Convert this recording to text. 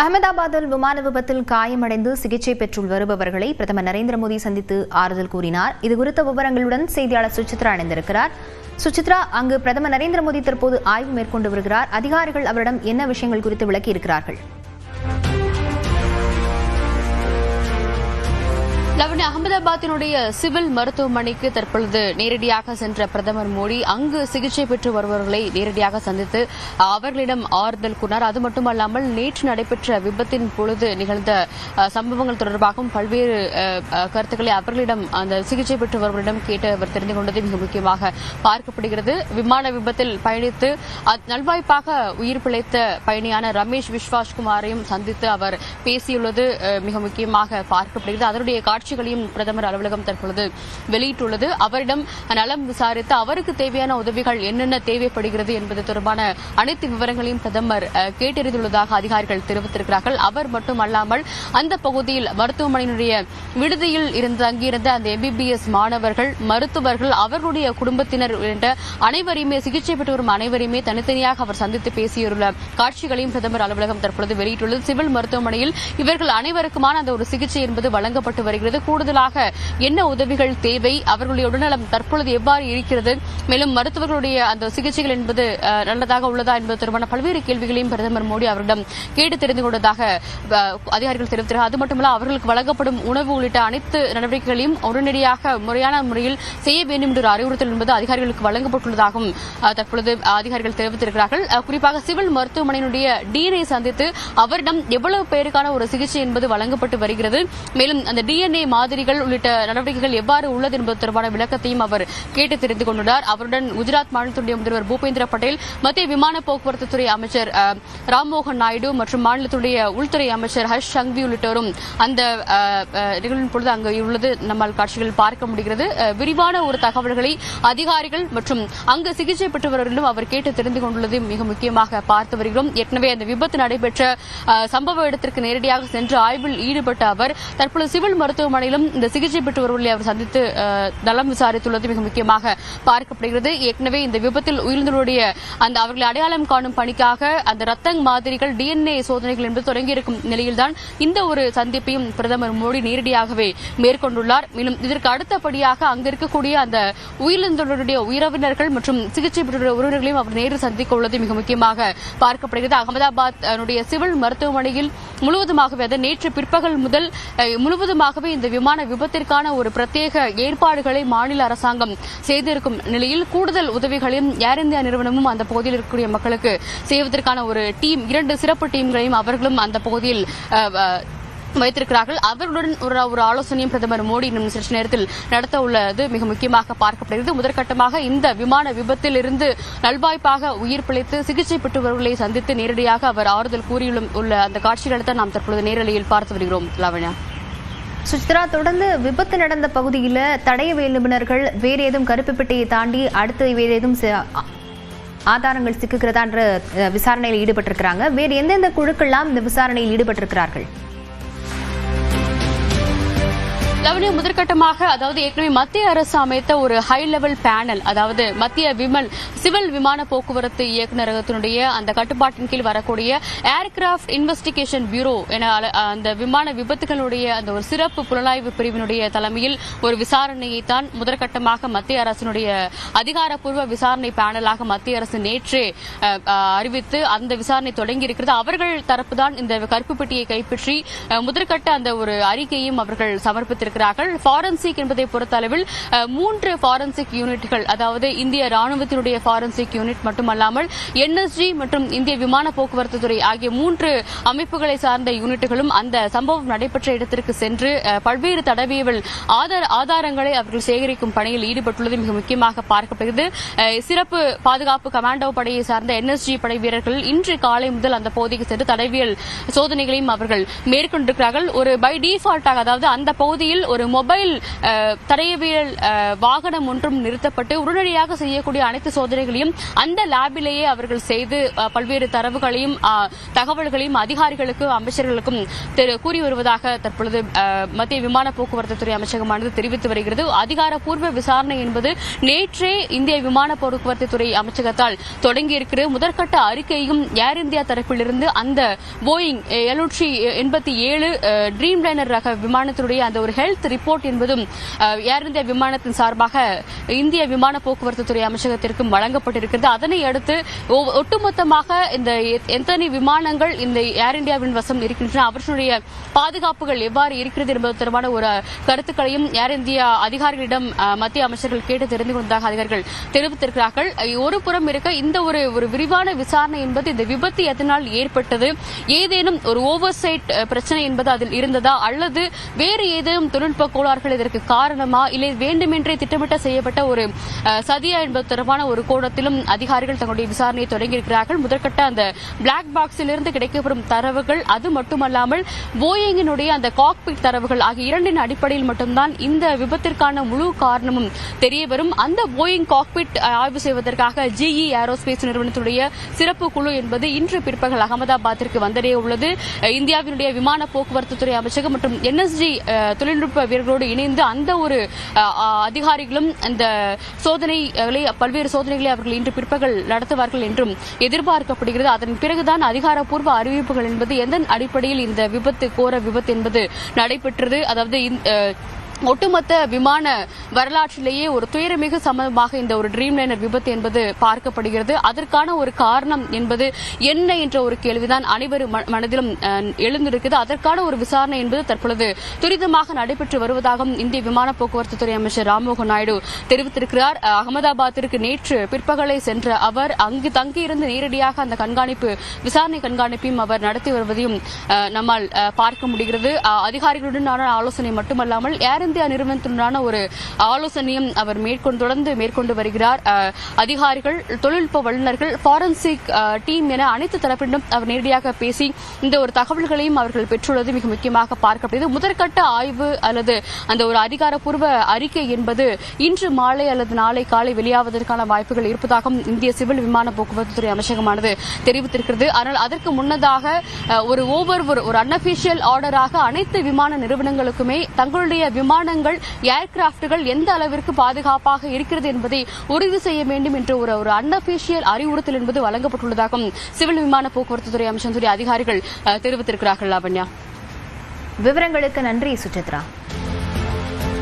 அகமதாபாத்தில் விமான விபத்தில் காயமடைந்து சிகிச்சை பெற்று வருபவர்களை பிரதமர் நரேந்திர மோடி சந்தித்து ஆறுதல் கூறினார். இதுகுறித்த விவரங்களுடன் செய்தியாளர் சுசித்ரா இணைந்திருக்கிறார். சுசித்ரா, அங்கு பிரதமர் நரேந்திர மோடி தற்போது ஆய்வு மேற்கொண்டு வருகிறார். அதிகாரிகள் அவரிடம் என்ன விஷயங்கள் குறித்து விளக்கியிருக்கிறார்கள்? லவனி, அகமதாபாத்தினுடைய சிவில் மருத்துவமனைக்கு தற்பொழுது நேரடியாக சென்ற பிரதமர் மோடி அங்கு சிகிச்சை பெற்று வருபவர்களை நேரடியாக சந்தித்து அவர்களிடம் ஆறுதல் கூறினார். அது மட்டுமல்லாமல் நேற்று நடைபெற்ற விபத்தின் பொழுது நிகழ்ந்த சம்பவங்கள் தொடர்பாகவும் பல்வேறு கருத்துக்களை அவர்களிடம் அந்த சிகிச்சை பெற்று வருபவர்களிடம் கேட்டு அவர் தெரிந்து கொண்டது மிக முக்கியமாக பார்க்கப்படுகிறது. விமான விபத்தில் பயணித்து நல்வாய்ப்பாக உயிர் பிழைத்த பயணியான ரமேஷ் விஸ்வாஸ்குமாரையும் சந்தித்து அவர் பேசியுள்ளது மிக முக்கியமாக பார்க்கப்படுகிறது. அதனுடைய காட்சிகளையும் பிரதமர் அலுவலகம் தற்பொழுது வெளியிட்டுள்ளது. அவரிடம் நலம் விசாரித்து அவருக்கு தேவையான உதவிகள் என்னென்ன தேவைப்படுகிறது என்பது தொடர்பான அனைத்து விவரங்களையும் பிரதமர் கேட்டறிந்துள்ளதாக அதிகாரிகள் தெரிவித்திருக்கிறார்கள். அவர் மட்டுமல்லாமல் அந்த பகுதியில் மருத்துவமனையினுடைய விடுதியில் தங்கியிருந்த அந்த MBBS மாணவர்கள், மருத்துவர்கள், அவர்களுடைய குடும்பத்தினர் என்ற அனைவரையுமே, சிகிச்சை பெற்று வரும் அனைவரையுமே தனித்தனியாக அவர் சந்தித்து பேசியுள்ள காட்சிகளையும் பிரதமர் அலுவலகம் தற்பொழுது வெளியிட்டுள்ளது. சிவில் மருத்துவமனையில் இவர்கள் அனைவருக்குமான அந்த ஒரு சிகிச்சை என்பது வழங்கப்பட்டு வருகிறது. கூடுதலாக என்ன உதவிகள் தேவை, அவர்களுடைய உடல்நலம் தற்பொழுது எவ்வாறு இருக்கிறது, மேலும் மருத்துவர்களுடைய அந்த சிகிச்சைகள் என்பது நல்லதாக உள்ளதா என்பது தொடர்பான பல்வேறு கேள்விகளையும் பிரதமர் மோடி அவரிடம் கேட்டு தெரிந்து கொண்டதாக அதிகாரிகள் தெரிவித்தார்கள். அது மட்டுமல்ல, அவர்களுக்கு வழங்கப்படும் உணவு உள்ளிட்ட அனைத்து நடவடிக்கைகளையும் உடனடியாக முறையான முறையில் செய்ய வேண்டும் என்ற அறிவுறுத்தல் என்பது அதிகாரிகளுக்கு வழங்கப்பட்டுள்ளதாகவும் தற்பொழுது அதிகாரிகள் தெரிவித்திருக்கிறார்கள். குறிப்பாக சிவில் மருத்துவமனையினுடைய DNA சந்தித்து அவரிடம் எவ்வளவு பேருக்கான ஒரு சிகிச்சை என்பது வழங்கப்பட்டு வருகிறது, மேலும் அந்த DNA மாதிரிகள் உள்ளிட்ட நடவடிக்கைகள் எவ்வாறு உள்ளது என்பது தொடர்பான விளக்கத்தையும் அவர் கேட்டு தெரிந்து கொண்டுள்ளார். அவருடன் குஜராத் மாநிலத்துடைய முதல்வர் பூபேந்திர பட்டேல், மத்திய விமான போக்குவரத்து துறை அமைச்சர் ராம்மோகன் நாயுடு மற்றும் மாநிலத்துடைய உள்துறை அமைச்சர் ஹர்ஷ் சங்வி உள்ளிட்டோரும் அந்த நிகழ்வின் பொழுது அங்கு உள்ளது நம்மால் காட்சிகள் பார்க்க முடிகிறது. விரிவான ஒரு தகவல்களை அதிகாரிகள் மற்றும் அங்கு சிகிச்சை பெற்றவர்களிடம் அவர் கேட்டு தெரிந்து கொண்டுள்ளது மிக முக்கியமாக பார்த்து வருகிறோம். ஏற்கனவே அந்த விபத்து நடைபெற்ற சம்பவ இடத்திற்கு நேரடியாக சென்று ஆய்வில் ஈடுபட்ட அவர் தற்பொழுது சிவில் மருத்துவமனையிலும் இந்த சிகிச்சை பெற்று வருவதை அவர் சந்தித்து நலம் விசாரித்துள்ளது மிக முக்கியமாக பார்க்கப்படுகிறது. ஏற்கனவே இந்த விபத்தில் உயிரிழந்தவருடைய அந்த அவர்களை அடையாளம் காணும் பணிக்காக அந்த ரத்த மாதிரிகள் DNA சோதனைகள் என்பது தொடங்கியிருக்கும் நிலையில்தான் இந்த ஒரு சந்திப்பையும் பிரதமர் மோடி நேரடியாகவே மேற்கொண்டுள்ளார். மேலும் இதற்கு அடுத்தபடியாக அங்கு இருக்கக்கூடிய அந்த உயிரிழந்தவருடைய உறவினர்கள் மற்றும் சிகிச்சை பெற்ற உறவினர்களையும் அவர் நேரில் சந்திக்க உள்ளது மிக முக்கியமாக பார்க்கப்படுகிறது. அகமதாபாத் சிவில் மருத்துவமனையில் முழுவதுமாகவே நேற்று பிற்பகல் முதல் முழுவதுமாகவே இந்த விமான விபத்திற்கான ஒரு பிரத்யேக ஏற்பாடுகளை மாநில அரசாங்கம் செய்திருக்கும் நிலையில் கூடுதல் உதவிகளையும் ஏர் இந்தியா நிறுவனமும் அந்த பகுதியில் இருக்கக்கூடிய மக்களுக்கு செய்வதற்கான ஒரு டீம், 2 சிறப்பு டீம்களையும் அவர்களும் அந்த பகுதியில் வைத்திருக்கிறார்கள். அவர்களுடன் ஒரு ஆலோசனையும் பிரதமர் மோடி இன்னும் சற்று நேரத்தில் நடத்த உள்ளது மிக முக்கியமாக பார்க்கப்படுகிறது. முதற்கட்டமாக இந்த விமான விபத்தில் இருந்து நல்வாய்ப்பாக உயிர் பிழைத்து சிகிச்சை பெற்றவர்களை சந்தித்து நேரடியாக அவர் ஆறுதல் கூறியுள்ள அந்த காட்சிகளை தான் நாம் தற்பொழுது நேரலையில் பார்த்து வருகிறோம். லாவண்யா. சுசித்ரா, தொடர்ந்து விபத்து நடந்த பகுதியில் தடய நிபுணர்கள் வேறு ஏதும் கருப்பு பெட்டியை தாண்டி அடுத்து வேறு ஏதும் ஆதாரங்கள் சிக்குகிறதா என்ற விசாரணையில் ஈடுபட்டிருக்கிறாங்க. வேறு எந்தெந்த குழுக்கள்லாம் இந்த விசாரணையில் ஈடுபட்டிருக்கிறார்கள்? லவனியா, முதற்கட்டமாக ஏற்கனவே மத்திய அரசு அமைத்த ஒரு ஹை லெவல் பேனல், மத்திய சிவில் விமான போக்குவரத்து இயக்குநரகத்தினுடைய அந்த கட்டுப்பாட்டின் கீழ் வரக்கூடிய ஏர்கிராப்ட் இன்வெஸ்டிகேஷன் பியூரோ என அந்த விமான விபத்துகளுடைய அந்த ஒரு சிறப்பு புலனாய்வு பிரிவினுடைய தலைமையில் ஒரு விசாரணையை தான் முதற்கட்டமாக மத்திய அரசினுடைய அதிகாரப்பூர்வ விசாரணை பேனலாக மத்திய அரசு நேற்றே அறிவித்து அந்த விசாரணை தொடங்கியிருக்கிறது. அவர்கள் தரப்புதான் இந்த கருப்பு பெட்டியை கைப்பற்றி முதற்கட்ட அந்த ஒரு அறிக்கையும் அவர்கள் சமர்ப்பித்திருக்கிறார்கள். ஃபாரன்சிக் என்பதை பொறுத்தளவில் 3 ஃபாரன்சிக் யூனிட்கள், இந்திய ராணுவத்தினுடைய ஃபாரன்சிக் யூனிட் மட்டுமல்லாமல் NSG மற்றும் இந்திய விமான போக்குவரத்து துறை ஆகிய 3 அமைப்புகளை சார்ந்த யூனிட்டுகளும் அந்த சம்பவம் நடைபெற்ற இடத்திற்கு சென்று பல்வேறு தடவியல் ஆதாரங்களை அவர்கள் சேகரிக்கும் பணியில் ஈடுபட்டுள்ளது மிக முக்கியமாக பார்க்கப்படுகிறது. சிறப்பு பாதுகாப்பு கமாண்டோ படையை சார்ந்த NSG படை வீரர்கள் இன்று காலை முதல் அந்த பகுதிக்கு சென்று தடவியல் சோதனைகளையும் அவர்கள் மேற்கொண்டிருக்கிறார்கள். ஒரு பை டிஃபால்ட்டாக அந்த பகுதியில் பகுதியில் ஒரு மொபைல் தடயவியல் வாகனம் ஒன்றும் நிறுத்தப்பட்டு உடனடியாக செய்யக்கூடிய அனைத்து சோதனைகளையும் அந்த லேபிலேயே அவர்கள் செய்து பல்வேறு தரவுகளையும் தகவல்களையும் அதிகாரிகளுக்கும் அமைச்சர்களுக்கும் கூறி வருவதாக தற்பொழுது மத்திய விமான போக்குவரத்து துறை அமைச்சகமானது தெரிவித்து வருகிறது. அதிகாரப்பூர்வ விசாரணை என்பது நேற்றே இந்திய விமான போக்குவரத்து துறை அமைச்சகத்தால் தொடங்கியிருக்கிறது. முதற்கட்ட அறிக்கையும் ஏர் இந்தியா தரப்பிலிருந்து அந்த போயிங் 787 ட்ரீம் லைனர் ரக விமானத்தினுடைய அந்த ஒரு ஹெல்த் ரிப்போர்ட் என்பதும் ஏர் இந்தியா விமானத்தின் சார்பாக இந்திய விமான போக்குவரத்து துறை அமைச்சகத்திற்கும் வழங்கப்பட்டிருக்கிறது. அதனை அடுத்து ஒட்டுமொத்தமாக இந்த எத்தனை விமானங்கள் இந்த ஏர் இந்தியாவின் வசம் இருக்கின்றன, அவற்றுடைய பாதுகாப்புகள் எவ்வாறு இருக்கிறது என்பது தொடர்பான ஒரு கருத்துக்களையும் ஏர் இந்தியா அதிகாரிகளிடம் மத்திய அமைச்சர்கள் கேட்டு தெரிந்து கொண்டதாக அதிகாரிகள் தெரிவித்திருக்கிறார்கள். ஒரு புறம் இருக்க இந்த ஒரு விரிவான விசாரணை என்பது இந்த விபத்து எதனால் ஏற்பட்டது, ஏதேனும் ஒரு ஓவர்சைட் பிரச்சனை என்பது அதில் இருந்ததா அல்லது வேறு ஏதேனும் தொழில்நுட்ப கோளாறுகள் இதற்கு காரணமா இல்லை வேண்டுமென்றே திட்டமிட்ட செய்யப்பட்ட ஒரு சதியா என்பது தொடர்பான ஒரு கோணத்திலும் அதிகாரிகள் தங்களுடைய விசாரணையை தொடங்கியிருக்கிறார்கள். முதற்கட்ட அந்த பிளாக் பாக்ஸில் இருந்து கிடைக்கப்படும் தரவுகள், அது மட்டுமல்லாமல் போயிங்கினுடைய அந்த காக்பிட் தரவுகள் ஆகிய இரண்டின் அடிப்படையில் மட்டும்தான் இந்த விபத்திற்கான முழு காரணமும் தெரியவரும். அந்த போயிங் காக்பிட் ஆய்வு செய்வதற்காக GE ஏரோஸ்பேஸ் நிறுவனத்துடைய சிறப்பு குழு என்பது இன்று பிற்பகல் அகமதாபாத்திற்கு வந்தடைய உள்ளது. இந்தியாவினுடைய விமான போக்குவரத்து துறை அமைச்சகம் மற்றும் NSG தொழில்நுட்ப வீரர்களோடு இணைந்து அந்த ஒரு அதிகாரிகளும் அந்த பல்வேறு சோதனைகளை அவர்கள் இன்று பிற்பகல் நடத்துவார்கள் என்றும் எதிர்பார்க்கப்படுகிறது. அதன் பிறகுதான் அதிகாரப்பூர்வ அறிவிப்புகள் என்பது எந்த அடிப்படையில் இந்த கோர விபத்து என்பது நடைபெற்றது, அதாவது ஒட்டுமொத்த விமான வரலாற்றிலேயே ஒரு துயரமிகு சம்பவமாக இந்த ஒரு ட்ரீம் லைனர் விபத்து என்பது பார்க்கப்படுகிறது. அதற்கான ஒரு காரணம் என்பது என்ன என்ற ஒரு கேள்விதான் அனைவரும் மனதிலும் எழுந்திருக்கிறது. அதற்கான ஒரு விசாரணை என்பது தற்பொழுது துரிதமாக நடைபெற்று வருவதாகவும் இந்திய விமான போக்குவரத்து துறை அமைச்சர் ராம்மோகன் நாயுடு தெரிவித்திருக்கிறார். அகமதாபாத்திற்கு நேற்று பிற்பகலை சென்ற அவர் அங்கு தங்கியிருந்து நேரடியாக அந்த விசாரணை கண்காணிப்பையும் அவர் நடத்தி வருவதையும் நம்மால் பார்க்க முடிகிறது. அதிகாரிகளுடனான ஆலோசனை மட்டுமல்லாமல் ஏர் இந்தியா நிறுவனத்துடனான ஒரு ஆலோசனையும் அவர் தொடர்ந்து மேற்கொண்டு வருகிறார். அதிகாரிகள், தொழில்நுட்ப வல்லுநர்கள், ஃபாரன்சிக் டீம் என அனைத்து தரப்பிலும் அவர் நேரடியாக பேசி இந்த ஒரு தகவல்களையும் அவர்கள் பெற்றுள்ளது மிக முக்கியமாக பார்க்கப்படுகிறது. முதற்கட்ட ஆய்வு அல்லது அந்த ஒரு அதிகாரப்பூர்வ அறிக்கை என்பது இன்று மாலை அல்லது நாளை காலை வெளியாவதற்கான வாய்ப்புகள் இருப்பதாகவும் இந்திய சிவில் விமான போக்குவரத்து துறை அமைச்சகமானது தெரிவித்திருக்கிறது. ஆனால் அதற்கு முன்னதாக ஒரு அன்அபிஷியல் ஆர்டராக அனைத்து விமான நிறுவனங்களுக்குமே தங்களுடைய விமானங்கள், ஏர்கிராப்டுகள் எந்த அளவிற்கு பாதுகாப்பாக இருக்கிறது என்பதை உறுதி செய்ய வேண்டும் என்ற ஒரு அன்அபிஷியல் அறிவுறுத்தல் என்பது வழங்கப்பட்டுள்ளதாகவும் சிவில் விமான போக்குவரத்து துறை அமைச்சகத்துடைய அதிகாரிகள் தெரிவித்திருக்கிறார்கள். லாவண்யா, விவரங்களுக்கு நன்றி சுசித்ரா.